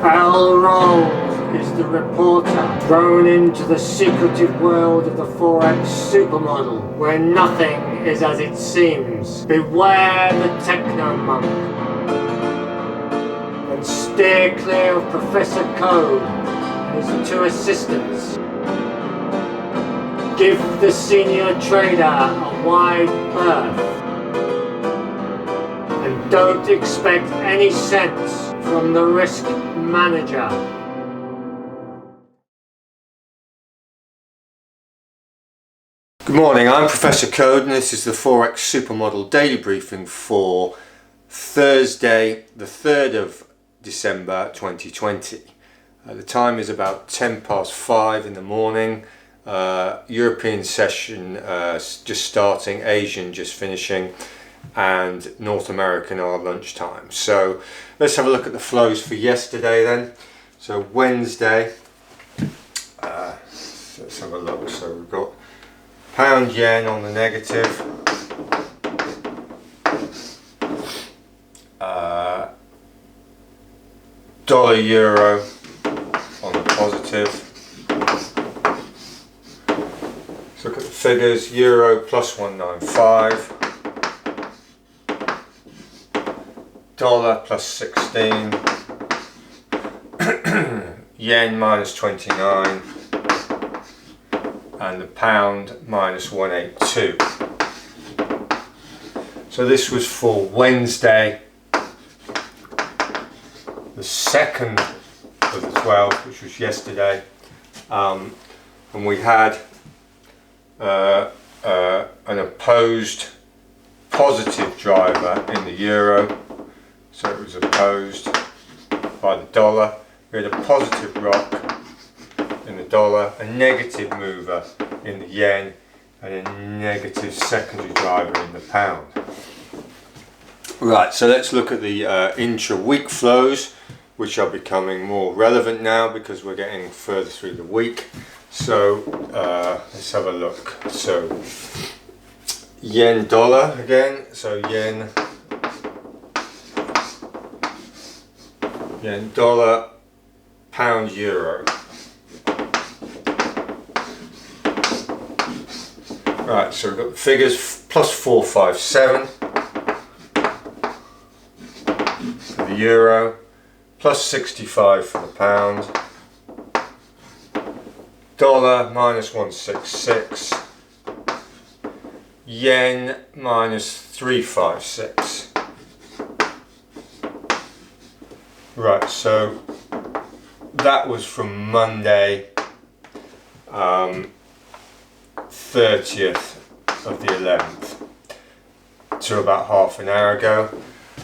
Barrel Rolls is the reporter thrown into the secretive world of the Forex Super Model, where nothing is as it seems. Beware the techno-monk, and steer clear of Professor Code and his two assistants. Give the senior trader a wide berth, and don't expect any sense from the risk manager. Good morning, I'm Professor Code and this is the Forex Super Model daily briefing for Thursday the 3rd of December 2020. The time is about 5:10 in the morning. European session just starting, Asian just finishing, and North American are lunchtime. So let's have a look at the flows for yesterday then. So Wednesday, let's have a look. So we've got pound yen on the negative, dollar euro on the positive. Let's look at the figures. Euro plus 195, dollar plus 16, yen minus 29, and the pound minus 182. So this was for Wednesday the 2nd of the 12th, which was yesterday, and we had an opposed positive driver in the euro, so it was opposed by the dollar. We had a positive rock in the dollar, a negative mover in the yen, and a negative secondary driver in the pound. Right, so let's look at the intra-week flows, which are becoming more relevant now because we're getting further through the week. So let's have a look. So yen dollar again, so yen dollar, pound euro. Right, so we've got the figures plus 457 for the euro, plus 65 for the pound, dollar minus 166, yen minus 356. Right, so that was from Monday 30th of the 11th to about half an hour ago.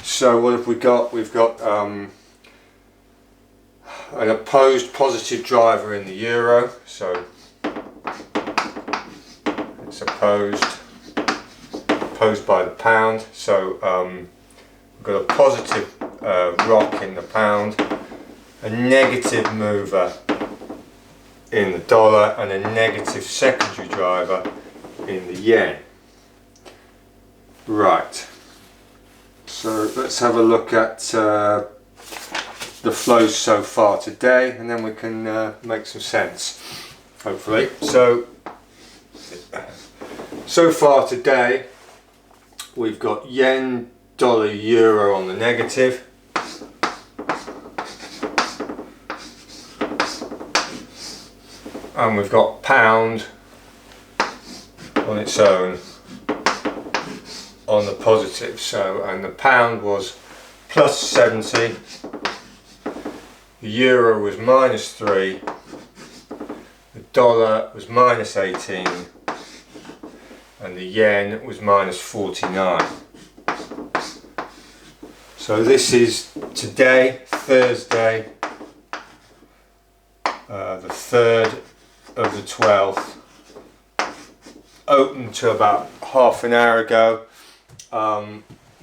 So what have we got? We've got an opposed positive driver in the euro, so it's opposed by the pound. So we've got a positive rock in the pound, a negative mover in the dollar, and a negative secondary driver in the yen. Right, so let's have a look at the flows so far today, and then we can make some sense, hopefully. So far today we've got yen, dollar, euro on the negative, and we've got pound on its own on the positive. So, and the pound was plus 70, the euro was minus 3, the dollar was minus 18, and the yen was minus 49. So this is today, Thursday, the 3rd of the 12th, open to about half an hour ago.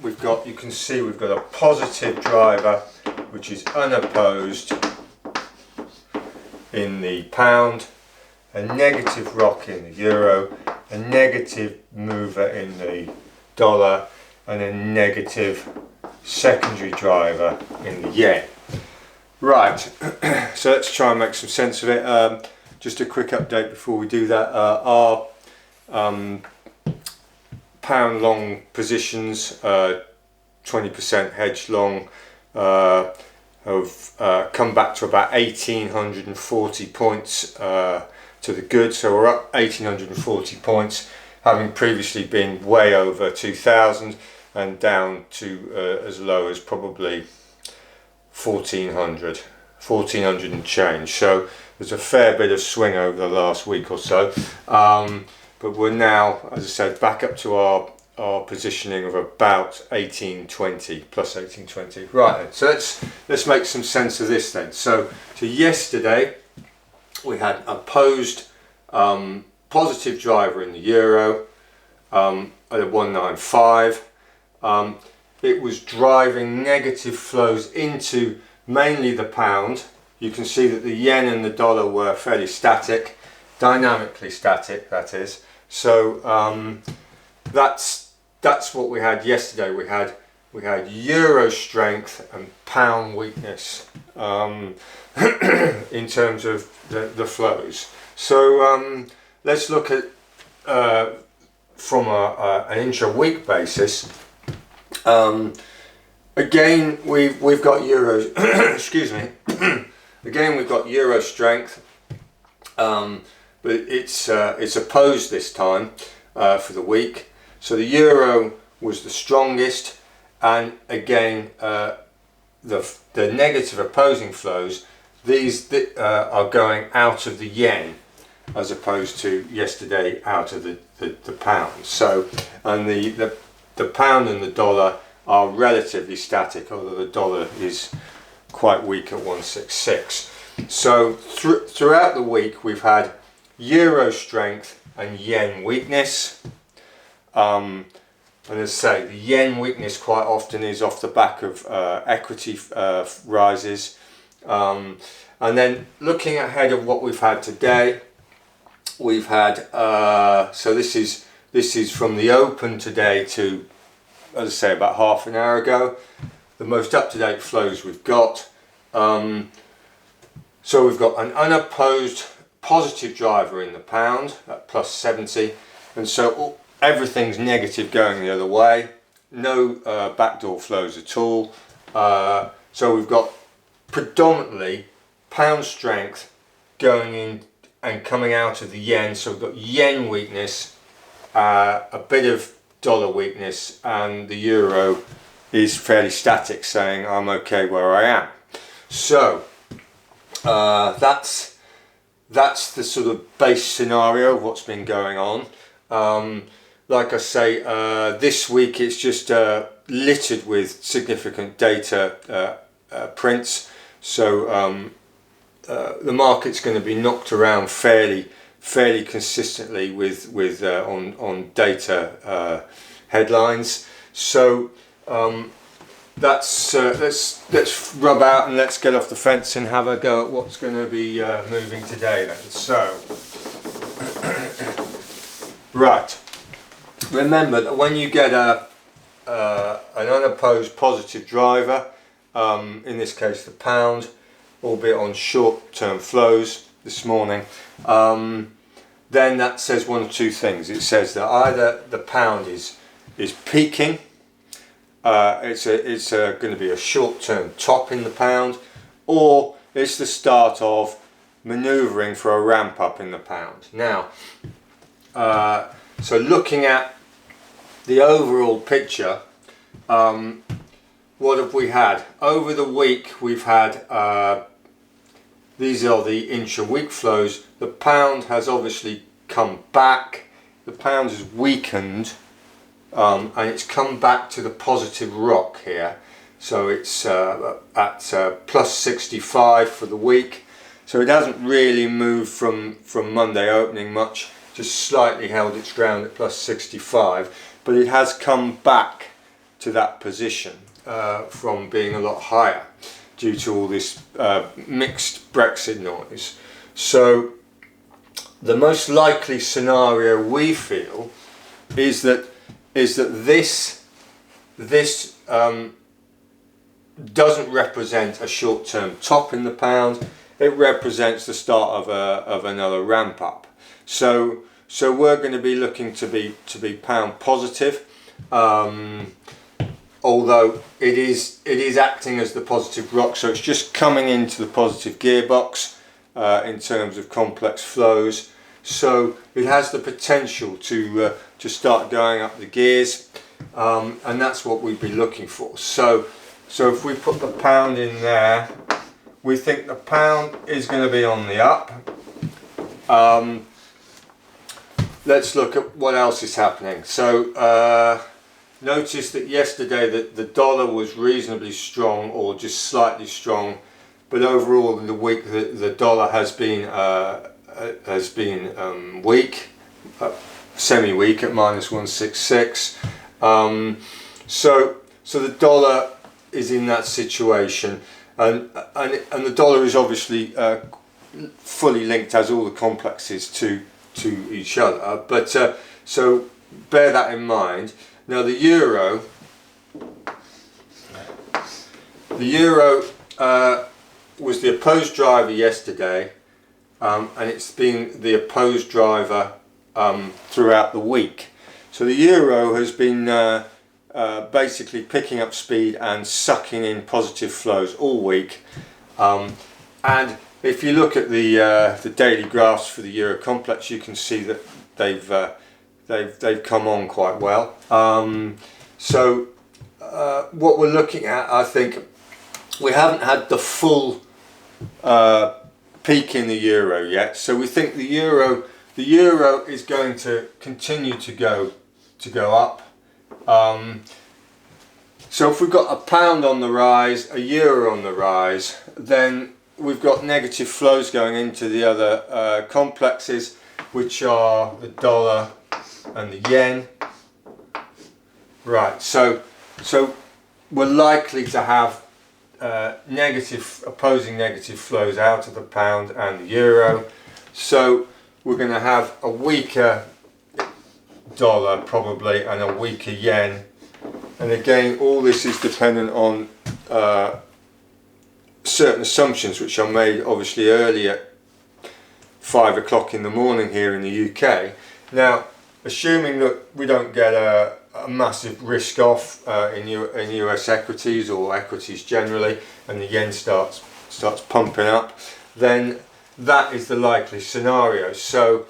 We've got, you can see we've got a positive driver which is unopposed in the pound, a negative rock in the euro, a negative mover in the dollar, and a negative secondary driver in the yen. Right, so let's try and make some sense of it. Just a quick update before we do that. Our pound long positions, 20% hedge long, have come back to about 1840 points to the good. So we're up 1840 points, having previously been way over 2000 and down to as low as probably 1400 and change. So there's a fair bit of swing over the last week or so, but we're now, as I said, back up to our positioning of about 1820 plus 1820. Right then, so let's make some sense of this then. So yesterday we had opposed positive driver in the euro at a 195. It was driving negative flows into mainly the pound. You can see that the yen and the dollar were fairly static, dynamically static, that is. So that's what we had yesterday. We had euro strength and pound weakness in terms of the flows. So let's look at from an intra-week basis. Again, we've got euro. Excuse me. Again, we've got euro strength, but it's opposed this time for the week. So the euro was the strongest, and again, the negative opposing flows. These are going out of the yen, as opposed to yesterday out of the pound. So, and the pound and the dollar are relatively static, although the dollar is quite weak at 166. So throughout the week we've had euro strength and yen weakness. And as I say, the yen weakness quite often is off the back of equity rises. And then looking ahead of what we've had today, we've had so this is from the open today to, as I say, about half an hour ago, the most up-to-date flows we've got. So we've got an unopposed positive driver in the pound at plus 70, and so everything's negative going the other way. No backdoor flows at all. So we've got predominantly pound strength going in and coming out of the yen. So we've got yen weakness, a bit of dollar weakness, and the euro is fairly static, saying I'm okay where I am. So that's the sort of base scenario of what's been going on. Like I say, this week it's just littered with significant data prints. So the market's going to be knocked around fairly consistently with on data headlines. So let's rub out and let's get off the fence and have a go at what's going to be moving today then. So right, remember that when you get an unopposed positive driver, in this case the pound, albeit on short-term flows this morning, then that says one of two things. It says that either the pound is peaking, it's going to be a short-term top in the pound, or it's the start of manoeuvring for a ramp up in the pound. Now, so looking at the overall picture, what have we had over the week? We've had these are the intra-week flows. The pound has obviously come back. The pound has weakened, and it's come back to the positive rock here. So it's at plus 65 for the week. So it hasn't really moved from Monday opening much, just slightly held its ground at plus 65, but it has come back to that position from being a lot higher due to all this mixed Brexit noise. So the most likely scenario we feel is that this doesn't represent a short-term top in the pound. It represents the start of another ramp up. So we're going to be looking to be pound positive, although it is acting as the positive rock. So it's just coming into the positive gearbox in terms of complex flows. So it has the potential to start going up the gears, and that's what we'd be looking for. So if we put the pound in there, we think the pound is going to be on the up. Let's look at what else is happening. So notice that yesterday the dollar was reasonably strong, or just slightly strong, but overall in the week the dollar has been weak, semi-weak at -166. So the dollar is in that situation, and the dollar is obviously fully linked, as all the complexes, to each other. But so bear that in mind. Now the euro was the opposed driver yesterday, and it's been the opposed driver throughout the week. So the euro has been basically picking up speed and sucking in positive flows all week, and if you look at the daily graphs for the euro complex, you can see that they've come on quite well. So what we're looking at, I think, we haven't had the full peak in the euro yet. So we think the euro is going to continue to go up. So if we've got a pound on the rise, a euro on the rise, then we've got negative flows going into the other complexes, which are the dollar and the yen. Right, so we're likely to have opposing negative flows out of the pound and the euro. So we're going to have a weaker dollar probably, and a weaker yen. And again, all this is dependent on certain assumptions which are made obviously early at 5 o'clock in the morning here in the UK. Now, assuming that we don't get a massive risk off in US equities, or equities generally, and the yen starts pumping up, then that is the likely scenario. So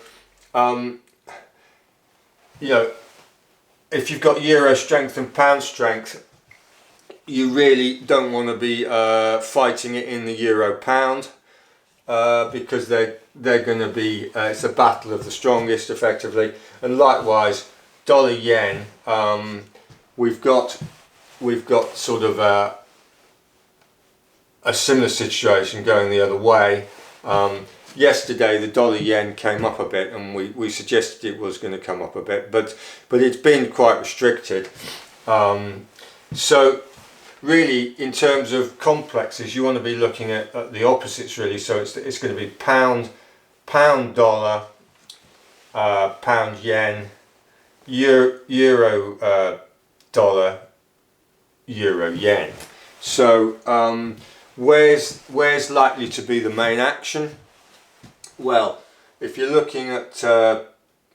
you know, if you've got euro strength and pound strength, you really don't want to be fighting it in the euro pound, because they're going to be it's a battle of the strongest effectively. And likewise dollar yen, we've got sort of a similar situation going the other way. Yesterday the dollar yen came up a bit, and we suggested it was going to come up a bit, but it's been quite restricted. So really, in terms of complexes, you want to be looking at the opposites really. So it's going to be pound dollar, pound yen, euro dollar, euro yen. So where's likely to be the main action? Well, if you're looking at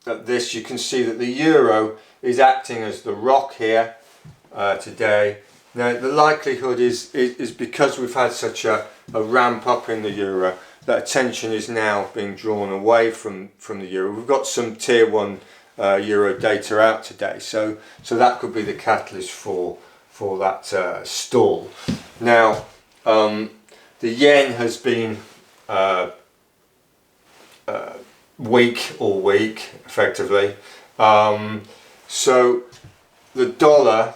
this, you can see that the euro is acting as the rock here today. Now the likelihood is because we've had such a ramp up in the euro, that attention is now being drawn away from the euro. We've got some tier 1 euro data out today, so that could be the catalyst for that stall. Now the yen has been weak all week effectively, so the dollar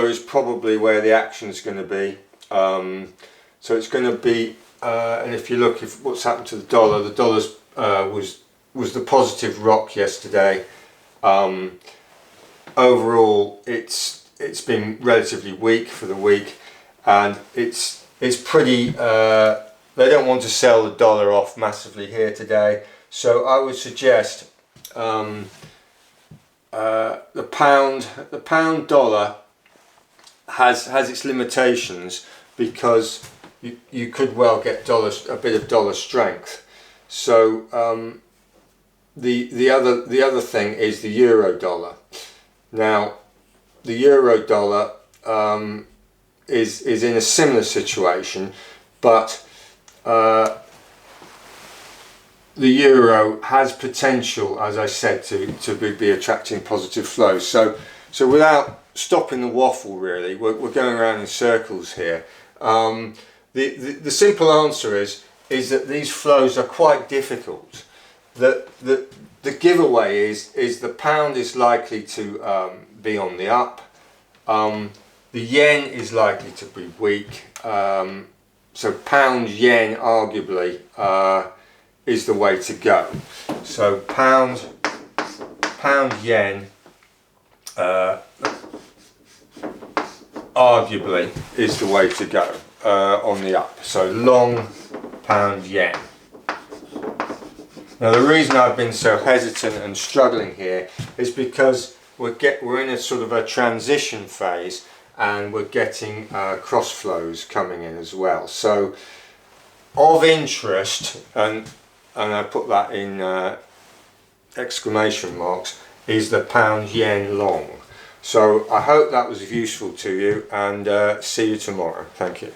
is probably where the action is going to be. So it's going to be, and if you look what's happened to the dollar's was the positive rock yesterday. Overall, it's been relatively weak for the week, and it's pretty. They don't want to sell the dollar off massively here today, so I would suggest the pound dollar has its limitations, because you could well get a bit of dollar strength. So the other thing is the euro dollar. Now the euro dollar is in a similar situation, but the euro has potential, as I said, to be attracting positive flows. So without stopping the waffle, really, we're going around in circles here. The simple answer is that these flows are quite difficult. The giveaway is the pound is likely to be on the up. The yen is likely to be weak. So pound yen arguably is the way to go. So pound yen arguably is the way to go on the up. So long pound yen. Now the reason I've been so hesitant and struggling here is because we're in a sort of a transition phase, and we're getting cross flows coming in as well. So of interest, and I put that in exclamation marks, is the pound yen long. So I hope that was useful to you, and see you tomorrow. Thank you.